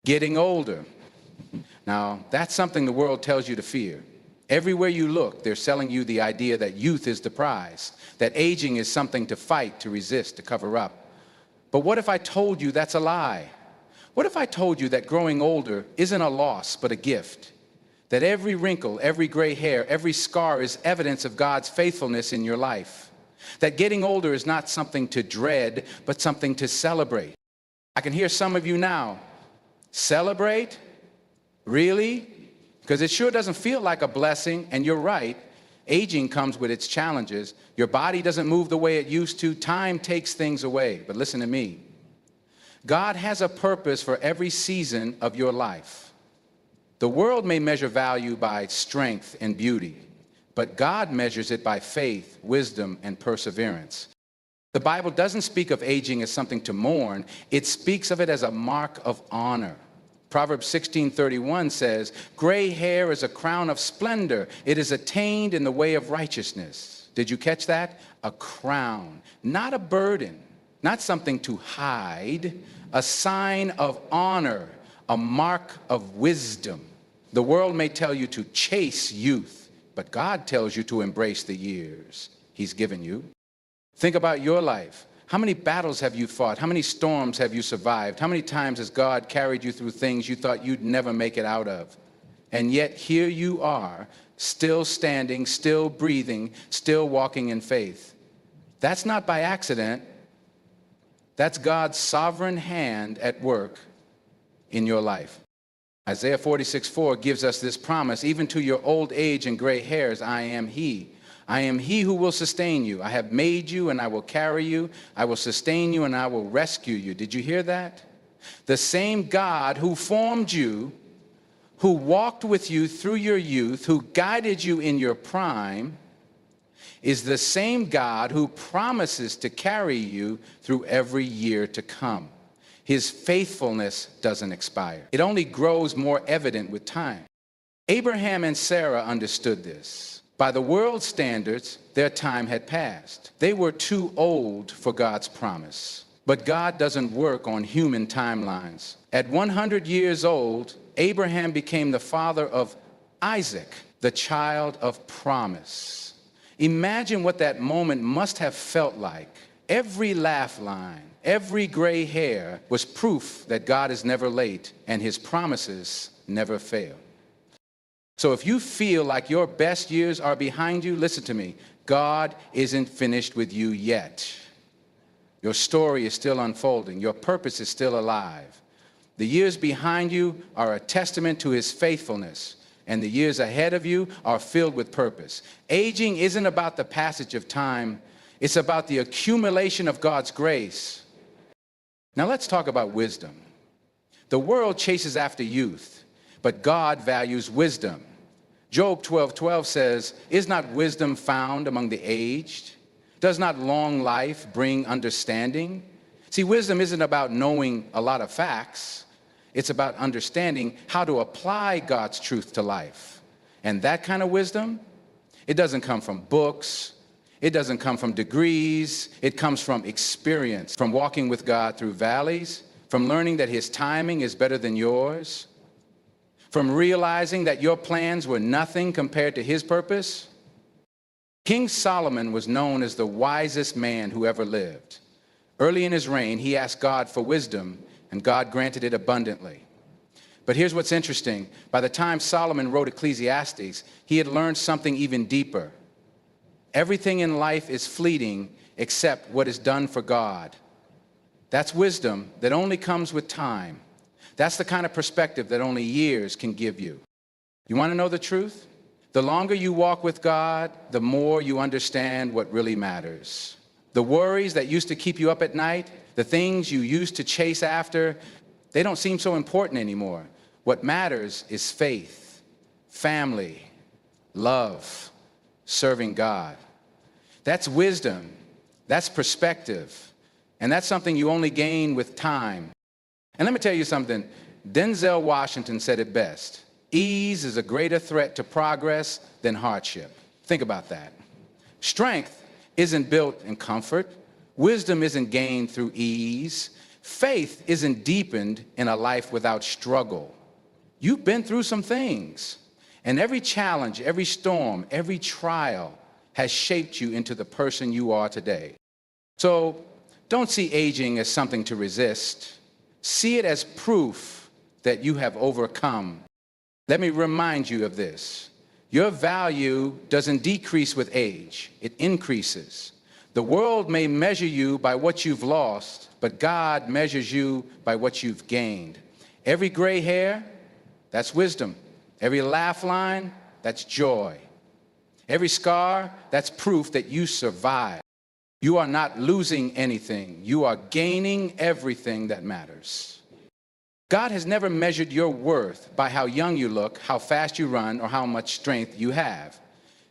Getting older. Now, that's something the world tells you to fear. Everywhere you look, they're selling you the idea that youth is the prize, that aging is something to fight, to resist, to cover up. But what if I told you that's a lie? What if I told you that growing older isn't a loss, but a gift? That every wrinkle, every gray hair, every scar is evidence of God's faithfulness in your life? That getting older is not something to dread, but something to celebrate. I can hear some of you now. Celebrate? Really? Because it sure doesn't feel like a blessing, and you're right. Aging comes with its challenges. Your body doesn't move the way it used to. Time takes things away. But listen to me. God has a purpose for every season of your life. The world may measure value by strength and beauty, but God measures it by faith, wisdom, and perseverance. The Bible doesn't speak of aging as something to mourn. It speaks of it as a mark of honor. Proverbs 16:31 says, "Gray hair is a crown of splendor. It is attained in the way of righteousness." Did you catch that? A crown, not a burden, not something to hide, a sign of honor, a mark of wisdom. The world may tell you to chase youth, but God tells you to embrace the years He's given you. Think about your life. How many battles have you fought? How many storms have you survived? How many times has God carried you through things you thought you'd never make it out of? And yet here you are, still standing, still breathing, still walking in faith. That's not by accident. That's God's sovereign hand at work in your life. Isaiah 46:4 gives us this promise, even to your old age and gray hairs, I am He. I am He who will sustain you. I have made you and I will carry you. I will sustain you and I will rescue you. Did you hear that? The same God who formed you, who walked with you through your youth, who guided you in your prime, is the same God who promises to carry you through every year to come. His faithfulness doesn't expire. It only grows more evident with time. Abraham and Sarah understood this. By the world's standards, their time had passed. They were too old for God's promise. But God doesn't work on human timelines. At 100 years old, Abraham became the father of Isaac, the child of promise. Imagine what that moment must have felt like. Every laugh line, every gray hair was proof that God is never late and His promises never fail. So if you feel like your best years are behind you, listen to me. God isn't finished with you yet. Your story is still unfolding. Your purpose is still alive. The years behind you are a testament to His faithfulness, and the years ahead of you are filled with purpose. Aging isn't about the passage of time. It's about the accumulation of God's grace. Now let's talk about wisdom. The world chases after youth, but God values wisdom. Job 12:12 says, "Is not wisdom found among the aged? Does not long life bring understanding?" See, wisdom isn't about knowing a lot of facts. It's about understanding how to apply God's truth to life. And that kind of wisdom, it doesn't come from books. It doesn't come from degrees. It comes from experience, from walking with God through valleys, from learning that His timing is better than yours, from realizing that your plans were nothing compared to His purpose. King Solomon was known as the wisest man who ever lived. Early in his reign, he asked God for wisdom, and God granted it abundantly. But here's what's interesting. By the time Solomon wrote Ecclesiastes, he had learned something even deeper. Everything in life is fleeting except what is done for God. That's wisdom that only comes with time. That's the kind of perspective that only years can give you. You want to know the truth? The longer you walk with God, the more you understand what really matters. The worries that used to keep you up at night, the things you used to chase after, they don't seem so important anymore. What matters is faith, family, love, serving God. That's wisdom. That's perspective. And that's something you only gain with time. And let me tell you something. Denzel Washington said it best. Ease is a greater threat to progress than hardship. Think about that. Strength isn't built in comfort. Wisdom isn't gained through ease. Faith isn't deepened in a life without struggle. You've been through some things, and every challenge, every storm, every trial has shaped you into the person you are today. So don't see aging as something to resist. See it as proof that you have overcome. Let me remind you of this. Your value doesn't decrease with age, it increases. The world may measure you by what you've lost, but God measures you by what you've gained. Every gray hair, that's wisdom. Every laugh line, that's joy. Every scar, that's proof that you survived. You are not losing anything. You are gaining everything that matters. God has never measured your worth by how young you look, how fast you run, or how much strength you have.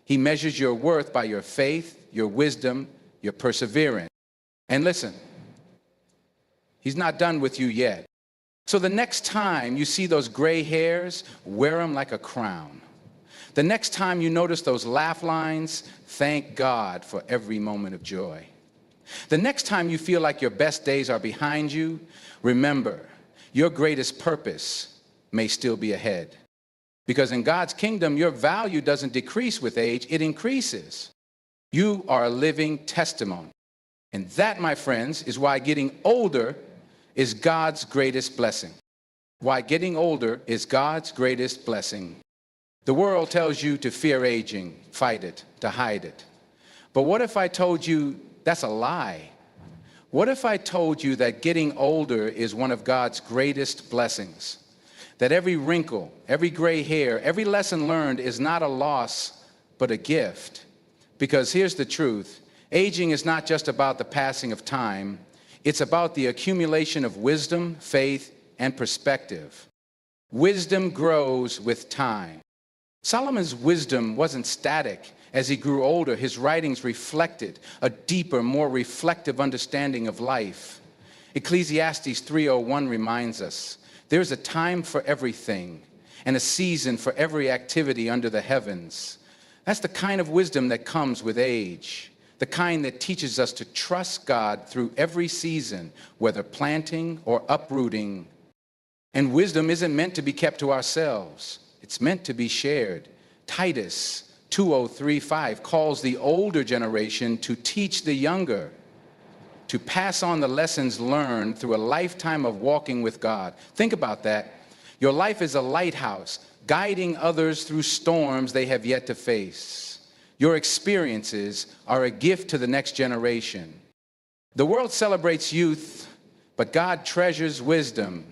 He measures your worth by your faith, your wisdom, your perseverance. And listen, He's not done with you yet. So the next time you see those gray hairs, wear them like a crown. The next time you notice those laugh lines, thank God for every moment of joy. The next time you feel like your best days are behind you, remember, your greatest purpose may still be ahead. Because in God's kingdom, your value doesn't decrease with age, it increases. You are a living testimony. And that, my friends, is why getting older is God's greatest blessing. Why getting older is God's greatest blessing. The world tells you to fear aging, fight it, to hide it. But what if I told you that's a lie? What if I told you that getting older is one of God's greatest blessings? That every wrinkle, every gray hair, every lesson learned is not a loss, but a gift. Because here's the truth. Aging is not just about the passing of time. It's about the accumulation of wisdom, faith, and perspective. Wisdom grows with time. Solomon's wisdom wasn't static. As he grew older, his writings reflected a deeper, more reflective understanding of life. Ecclesiastes 3:01 reminds us, there's a time for everything and a season for every activity under the heavens. That's the kind of wisdom that comes with age, the kind that teaches us to trust God through every season, whether planting or uprooting. And wisdom isn't meant to be kept to ourselves. It's meant to be shared. Titus 2:3-5 calls the older generation to teach the younger, to pass on the lessons learned through a lifetime of walking with God. Think about that. Your life is a lighthouse, guiding others through storms they have yet to face. Your experiences are a gift to the next generation. The world celebrates youth, but God treasures wisdom.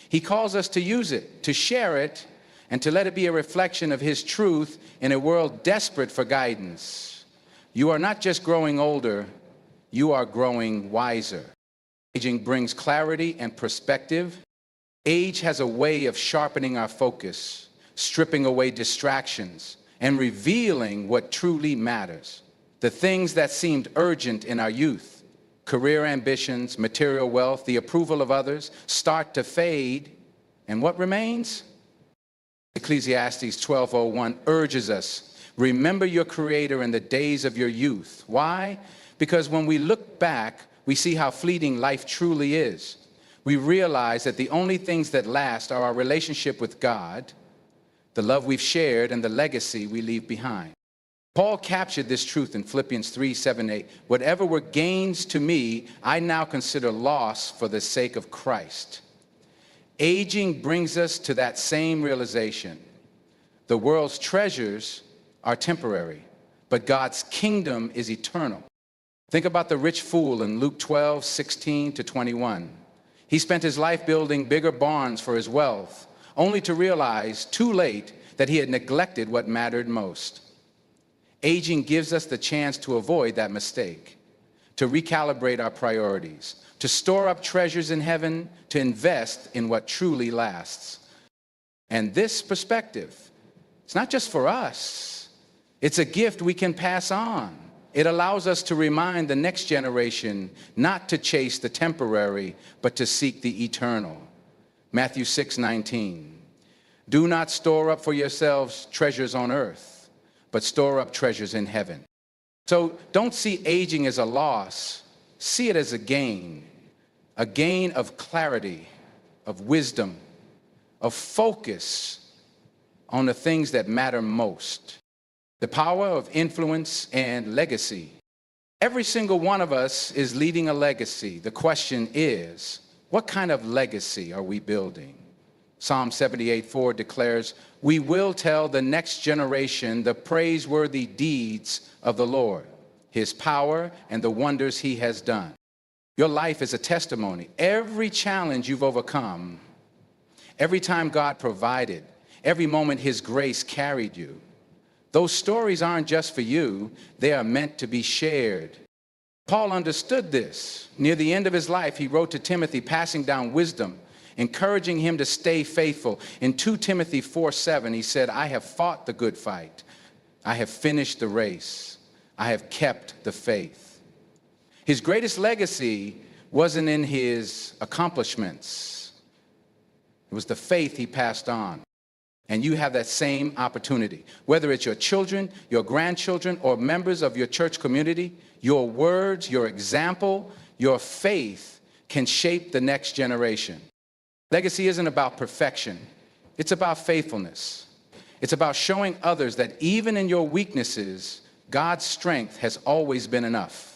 He calls us to use it, to share it, and to let it be a reflection of His truth in a world desperate for guidance. You are not just growing older, you are growing wiser. Aging brings clarity and perspective. Age has a way of sharpening our focus, stripping away distractions, and revealing what truly matters. The things that seemed urgent in our youth, career ambitions, material wealth, the approval of others, start to fade. And what remains? Ecclesiastes 12:01 urges us, remember your Creator in the days of your youth. Why? Because when we look back, we see how fleeting life truly is. We realize that the only things that last are our relationship with God, the love we've shared, and the legacy we leave behind. Paul captured this truth in Philippians 3:7-8. Whatever were gains to me, I now consider loss for the sake of Christ. Aging brings us to that same realization. The world's treasures are temporary, but God's kingdom is eternal. Think about the rich fool in Luke 12:16-21. He spent his life building bigger barns for his wealth, only to realize too late that he had neglected what mattered most. Aging gives us the chance to avoid that mistake, to recalibrate our priorities, to store up treasures in heaven, to invest in what truly lasts. And this perspective, it's not just for us, it's a gift we can pass on. It allows us to remind the next generation not to chase the temporary, but to seek the eternal. Matthew 6:19. Do not store up for yourselves treasures on earth, but store up treasures in heaven. So don't see aging as a loss, see it as a gain a gain of clarity, of wisdom, of focus on the things that matter most. The power of influence and legacy. Every single one of us is leaving a legacy. The question is, what kind of legacy are we building? Psalm 78:4 declares, "We will tell the next generation the praiseworthy deeds of the Lord, his power and the wonders he has done." Your life is a testimony. Every challenge you've overcome, every time God provided, every moment his grace carried you, those stories aren't just for you, they are meant to be shared. Paul understood this. Near the end of his life, he wrote to Timothy, passing down wisdom, encouraging him to stay faithful. In 2 Timothy 4:7, he said, "I have fought the good fight. I have finished the race. I have kept the faith." His greatest legacy wasn't in his accomplishments. It was the faith he passed on. And you have that same opportunity. Whether it's your children, your grandchildren, or members of your church community, your words, your example, your faith can shape the next generation. Legacy isn't about perfection. It's about faithfulness. It's about showing others that even in your weaknesses, God's strength has always been enough.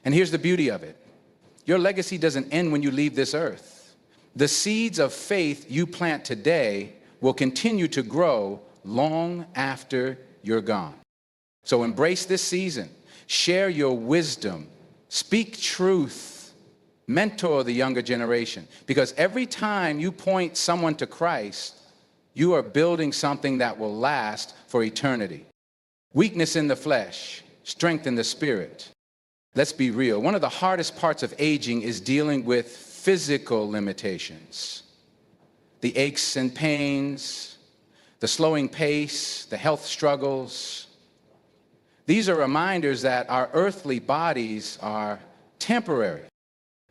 And here's the beauty of it. Your legacy doesn't end when you leave this earth. The seeds of faith you plant today will continue to grow long after you're gone. So embrace this season. Share your wisdom. Speak truth. Mentor the younger generation. Because every time you point someone to Christ, you are building something that will last for eternity. Weakness in the flesh, strength in the spirit. Let's be real. One of the hardest parts of aging is dealing with physical limitations. The aches and pains, the slowing pace, the health struggles. These are reminders that our earthly bodies are temporary.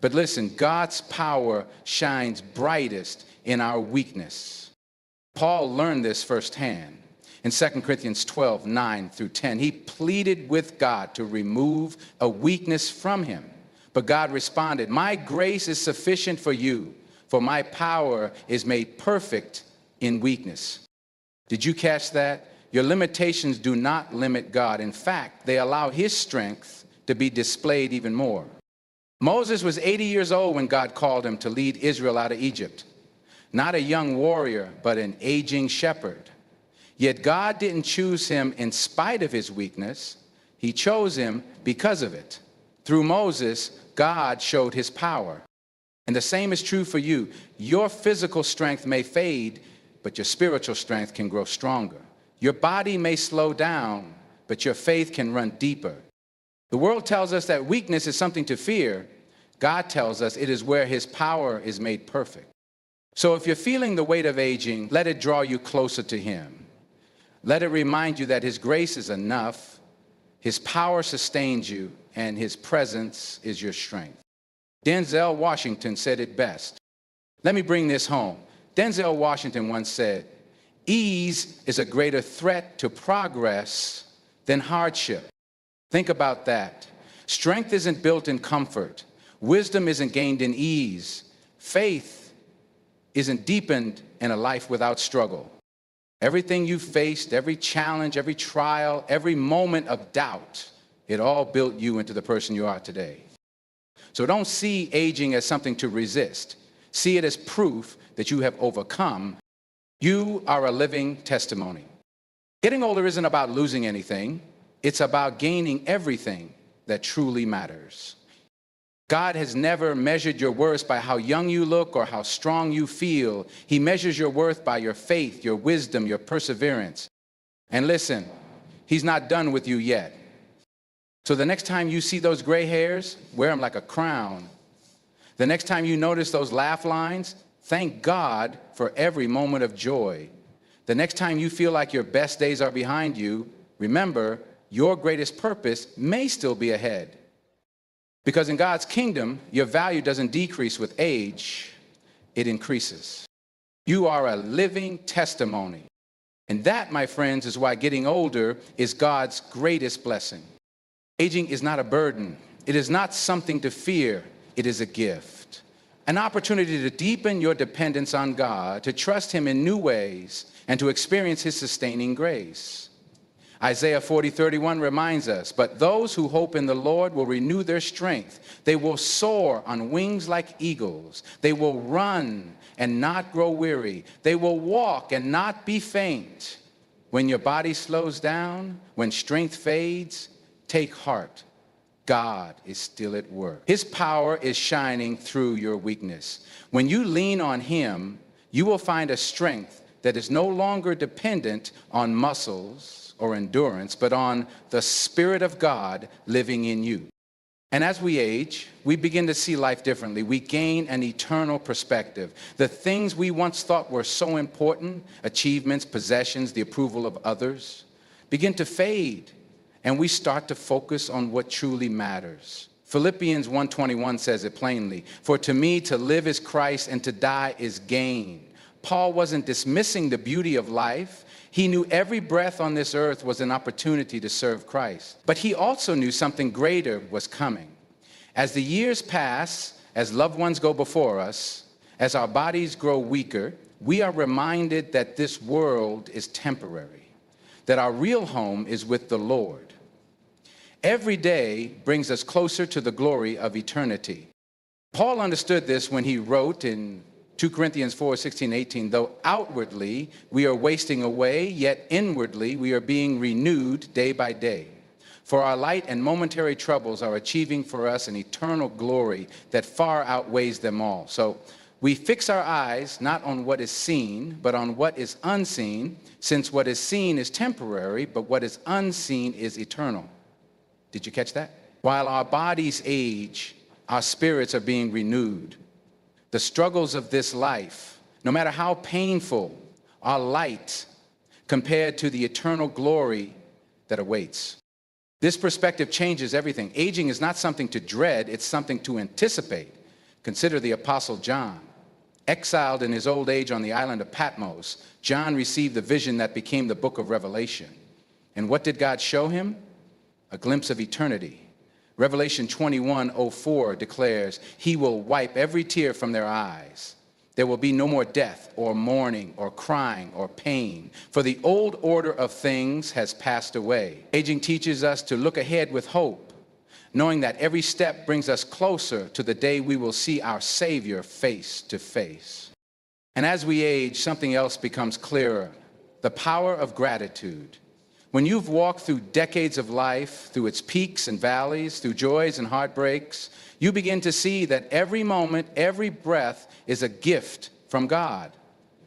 But listen, God's power shines brightest in our weakness. Paul learned this firsthand. In 2 Corinthians 12:9-10, he pleaded with God to remove a weakness from him. But God responded, "My grace is sufficient for you, for my power is made perfect in weakness." Did you catch that? Your limitations do not limit God. In fact, they allow his strength to be displayed even more. Moses was 80 years old when God called him to lead Israel out of Egypt. Not a young warrior, but an aging shepherd. Yet God didn't choose him in spite of his weakness. He chose him because of it. Through Moses, God showed his power. And the same is true for you. Your physical strength may fade, but your spiritual strength can grow stronger. Your body may slow down, but your faith can run deeper. The world tells us that weakness is something to fear. God tells us it is where his power is made perfect. So if you're feeling the weight of aging, let it draw you closer to him. Let it remind you that his grace is enough, his power sustains you, and his presence is your strength. Denzel Washington said it best. Let me bring this home. Denzel Washington once said, "Ease is a greater threat to progress than hardship." Think about that. Strength isn't built in comfort. Wisdom isn't gained in ease. Faith isn't deepened in a life without struggle. Everything you faced, every challenge, every trial, every moment of doubt, it all built you into the person you are today. So don't see aging as something to resist. See it as proof that you have overcome. You are a living testimony. Getting older isn't about losing anything. It's about gaining everything that truly matters. God has never measured your worth by how young you look or how strong you feel. He measures your worth by your faith, your wisdom, your perseverance. And listen, he's not done with you yet. So the next time you see those gray hairs, wear them like a crown. The next time you notice those laugh lines, thank God for every moment of joy. The next time you feel like your best days are behind you, remember, your greatest purpose may still be ahead. Because in God's kingdom, your value doesn't decrease with age, it increases. You are a living testimony. And that, my friends, is why getting older is God's greatest blessing. Aging is not a burden. It is not something to fear. It is a gift. An opportunity to deepen your dependence on God, to trust him in new ways, and to experience his sustaining grace. Isaiah 40:31 reminds us, but those who hope in the Lord will renew their strength. They will soar on wings like eagles. They will run and not grow weary. They will walk and not be faint. When your body slows down, when strength fades, take heart. God is still at work. His power is shining through your weakness. When you lean on him, you will find a strength that is no longer dependent on muscles or endurance, but on the Spirit of God living in you. And as we age, we begin to see life differently. We gain an eternal perspective. The things we once thought were so important, achievements, possessions, the approval of others, begin to fade, and we start to focus on what truly matters. Philippians 1:21 says it plainly, for to me to live is Christ and to die is gain. Paul wasn't dismissing the beauty of life. He knew every breath on this earth was an opportunity to serve Christ. But he also knew something greater was coming. As the years pass, as loved ones go before us, as our bodies grow weaker, we are reminded that this world is temporary, that our real home is with the Lord. Every day brings us closer to the glory of eternity. Paul understood this when he wrote in 2 Corinthians 4:16-18, though outwardly we are wasting away, yet inwardly we are being renewed day by day. For our light and momentary troubles are achieving for us an eternal glory that far outweighs them all. So we fix our eyes not on what is seen, but on what is unseen, since what is seen is temporary, but what is unseen is eternal. Did you catch that? While our bodies age, our spirits are being renewed. The struggles of this life, no matter how painful, are light compared to the eternal glory that awaits. This perspective changes everything. Aging is not something to dread, it's something to anticipate. Consider the Apostle John. Exiled in his old age on the island of Patmos, John received the vision that became the book of Revelation. And what did God show him? A glimpse of eternity. Revelation 21:04 declares, he will wipe every tear from their eyes. There will be no more death or mourning or crying or pain, for the old order of things has passed away. Aging teaches us to look ahead with hope, knowing that every step brings us closer to the day we will see our Savior face to face. And as we age, something else becomes clearer, the power of gratitude. When you've walked through decades of life, through its peaks and valleys, through joys and heartbreaks, you begin to see that every moment, every breath is a gift from God.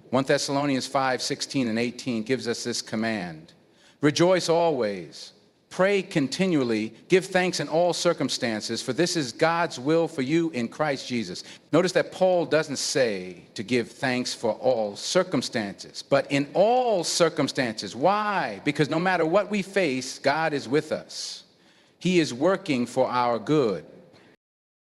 1 Thessalonians 5:16-18 gives us this command. Rejoice always, pray continually, give thanks in all circumstances, for this is God's will for you in Christ Jesus. Notice that Paul doesn't say to give thanks for all circumstances, but in all circumstances. Why? Because no matter what we face, God is with us. He is working for our good.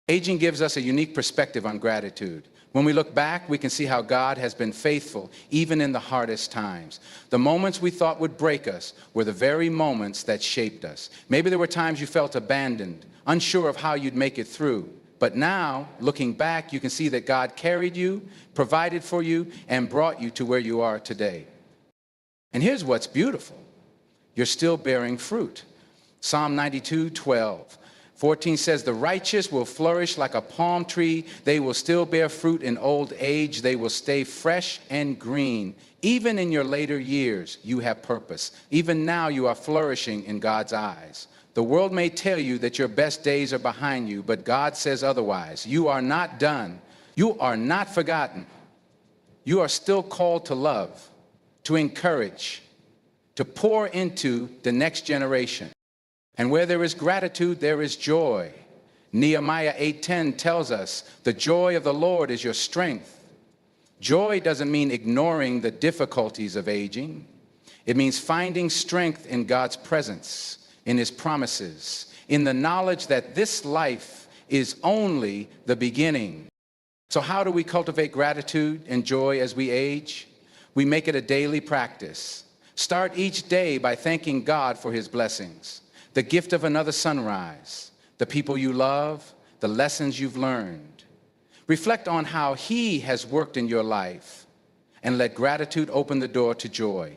Aging gives us a unique perspective on gratitude. When we look back, we can see how God has been faithful, even in the hardest times. The moments we thought would break us were the very moments that shaped us. Maybe there were times you felt abandoned, unsure of how you'd make it through. But now, looking back, you can see that God carried you, provided for you, and brought you to where you are today. And here's what's beautiful. You're still bearing fruit. Psalm 92:12-14 says, the righteous will flourish like a palm tree. They will still bear fruit in old age. They will stay fresh and green. Even in your later years, you have purpose. Even now, you are flourishing in God's eyes. The world may tell you that your best days are behind you, but God says otherwise. You are not done. You are not forgotten. You are still called to love, to encourage, to pour into the next generation. And where there is gratitude, there is joy. Nehemiah 8:10 tells us, the joy of the Lord is your strength. Joy doesn't mean ignoring the difficulties of aging. It means finding strength in God's presence, in his promises, in the knowledge that this life is only the beginning. So how do we cultivate gratitude and joy as we age? We make it a daily practice. Start each day by thanking God for his blessings. The gift of another sunrise, the people you love, the lessons you've learned. Reflect on how He has worked in your life and let gratitude open the door to joy.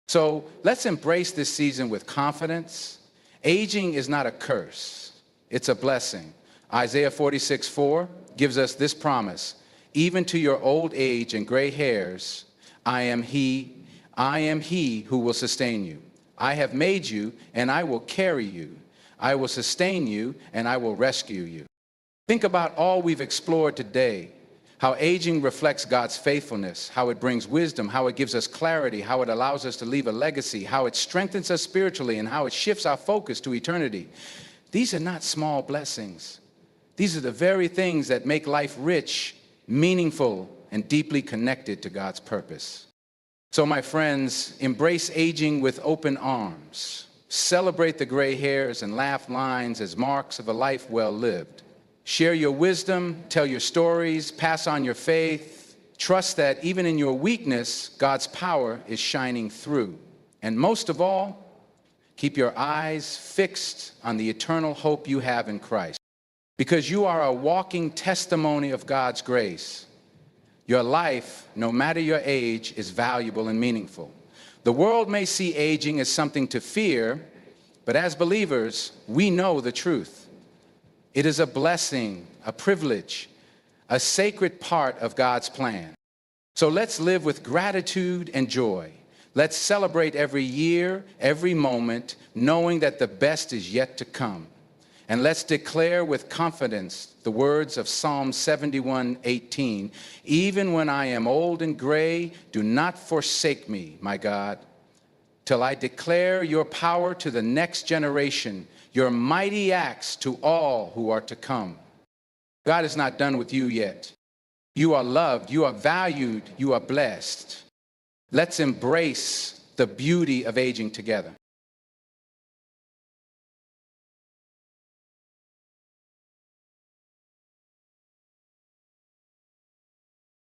So let's embrace this season with confidence. Aging is not a curse, it's a blessing. Isaiah 46:4 gives us this promise: even to your old age and gray hairs, I am He who will sustain you. I have made you, and I will carry you. I will sustain you, and I will rescue you. Think about all we've explored today, how aging reflects God's faithfulness, how it brings wisdom, how it gives us clarity, how it allows us to leave a legacy, how it strengthens us spiritually, and how it shifts our focus to eternity. These are not small blessings. These are the very things that make life rich, meaningful, and deeply connected to God's purpose. So, my friends, embrace aging with open arms. Celebrate the gray hairs and laugh lines as marks of a life well lived. Share your wisdom, tell your stories, pass on your faith. Trust that even in your weakness, God's power is shining through. And most of all, keep your eyes fixed on the eternal hope you have in Christ. Because you are a walking testimony of God's grace. Your life, no matter your age, is valuable and meaningful. The world may see aging as something to fear, but as believers, we know the truth. It is a blessing, a privilege, a sacred part of God's plan. So let's live with gratitude and joy. Let's celebrate every year, every moment, knowing that the best is yet to come. And let's declare with confidence the words of Psalm 71:18, even when I am old and gray, do not forsake me, my God, till I declare your power to the next generation, your mighty acts to all who are to come. God is not done with you yet. You are loved, you are valued, you are blessed. Let's embrace the beauty of aging together.